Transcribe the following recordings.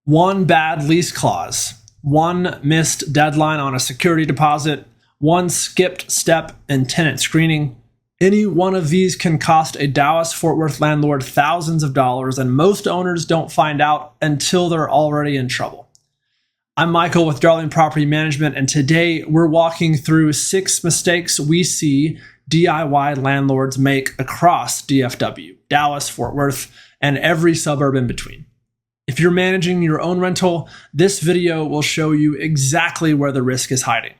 One bad lease clause, one missed deadline on a security deposit, one skipped step in tenant screening. Any one of these can cost a Dallas-Fort Worth landlord thousands of dollars, and most owners don't find out until they're already in trouble. I'm Michael with Darling Property Management, and today we're walking through 6 mistakes we see DIY landlords make across DFW, Dallas, Fort Worth, and every suburb in between. If you're managing your own rental, this video will show you exactly where the risk is hiding.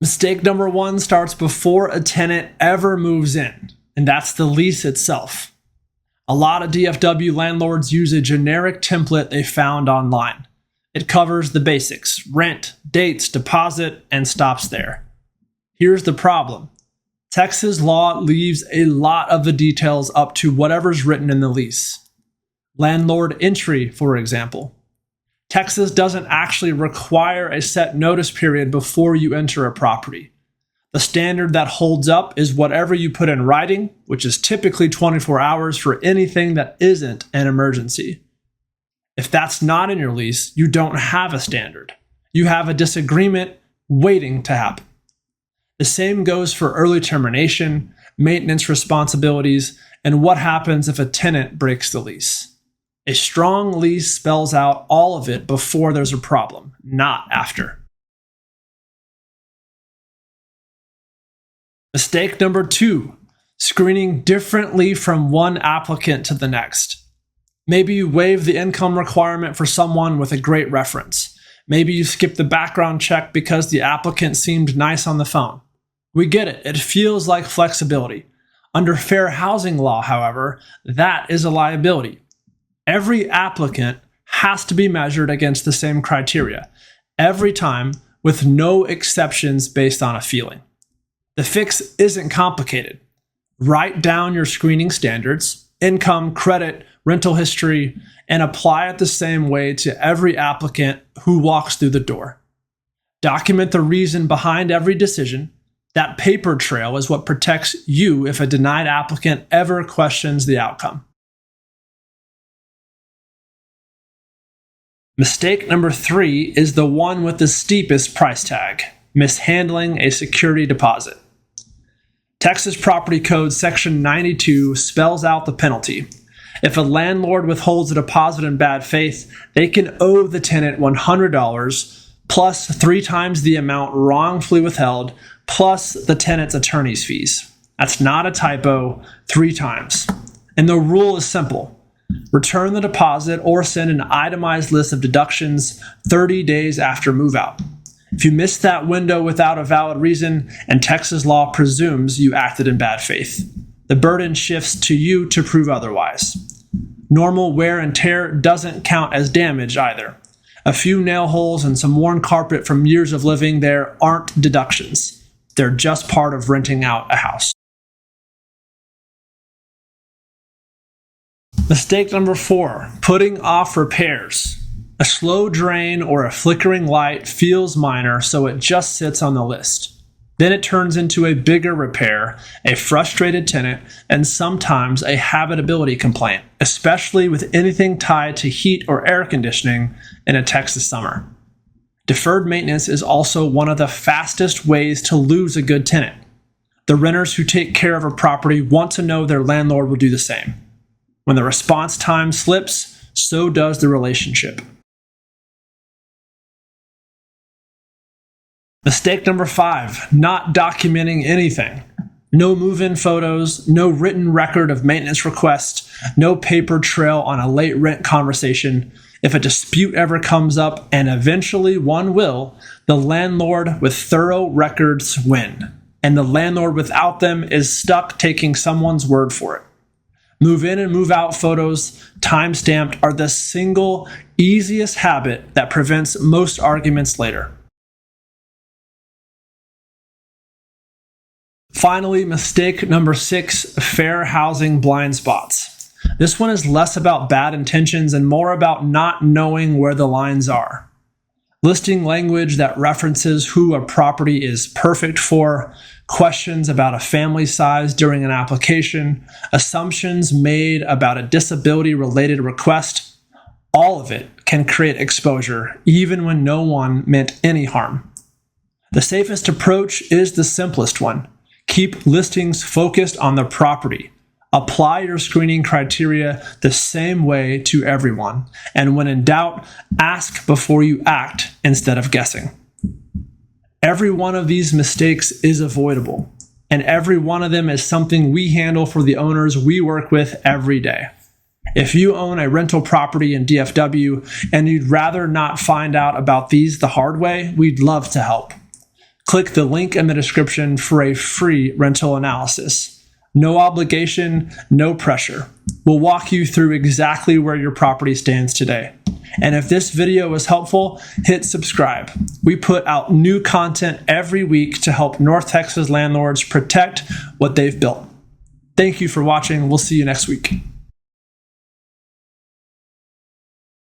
Mistake number 1 starts before a tenant ever moves in, and that's the lease itself. A lot of DFW landlords use a generic template they found online. It covers the basics: rent, dates, deposit, and stops there. Here's the problem. Texas law leaves a lot of the details up to whatever's written in the lease. Landlord entry, for example. Texas doesn't actually require a set notice period before you enter a property. The standard that holds up is whatever you put in writing, which is typically 24 hours for anything that isn't an emergency. If that's not in your lease, you don't have a standard. You have a disagreement waiting to happen. The same goes for early termination, maintenance responsibilities, and what happens if a tenant breaks the lease. A strong lease spells out all of it before there's a problem, not after. Mistake number 2, screening differently from one applicant to the next. Maybe you waive the income requirement for someone with a great reference. Maybe you skip the background check because the applicant seemed nice on the phone. We get it. It feels like flexibility. Under fair housing law, however, that is a liability. Every applicant has to be measured against the same criteria, every time, with no exceptions based on a feeling. The fix isn't complicated. Write down your screening standards, income, credit, rental history, and apply it the same way to every applicant who walks through the door. Document the reason behind every decision. That paper trail is what protects you if a denied applicant ever questions the outcome. Mistake number 3 is the one with the steepest price tag: mishandling a security deposit. Texas Property Code Section 92 spells out the penalty. If a landlord withholds a deposit in bad faith, they can owe the tenant $100 plus 3 times the amount wrongfully withheld plus the tenant's attorney's fees. That's not a typo, 3 times. And the rule is simple. Return the deposit or send an itemized list of deductions 30 days after move-out. If you miss that window without a valid reason, and Texas law presumes you acted in bad faith, the burden shifts to you to prove otherwise. Normal wear and tear doesn't count as damage either. A few nail holes and some worn carpet from years of living there aren't deductions. They're just part of renting out a house. Mistake number 4, putting off repairs. A slow drain or a flickering light feels minor, so it just sits on the list. Then it turns into a bigger repair, a frustrated tenant, and sometimes a habitability complaint, especially with anything tied to heat or air conditioning in a Texas summer. Deferred maintenance is also one of the fastest ways to lose a good tenant. The renters who take care of a property want to know their landlord will do the same. When the response time slips, so does the relationship. Mistake number 5, not documenting anything. No move-in photos, no written record of maintenance requests, no paper trail on a late rent conversation. If a dispute ever comes up, and eventually one will, the landlord with thorough records win, and the landlord without them is stuck taking someone's word for it. Move in and move out photos, time-stamped, are the single easiest habit that prevents most arguments later. Finally, mistake number 6, fair housing blind spots. This one is less about bad intentions and more about not knowing where the lines are. listing language that references who a property is perfect for, questions about a family size during an application, assumptions made about a disability-related request. All of it can create exposure, even when no one meant any harm. The safest approach is the simplest one. Keep listings focused on the property. Apply your screening criteria the same way to everyone. And when in doubt, ask before you act instead of guessing. Every one of these mistakes is avoidable, and every one of them is something we handle for the owners we work with every day. If you own a rental property in DFW and you'd rather not find out about these the hard way, we'd love to help. Click the link in the description for a free rental analysis. No obligation, no pressure. We'll walk you through exactly where your property stands today. And if this video was helpful, hit subscribe. We put out new content every week to help North Texas landlords protect what they've built. Thank you for watching. We'll see you next week.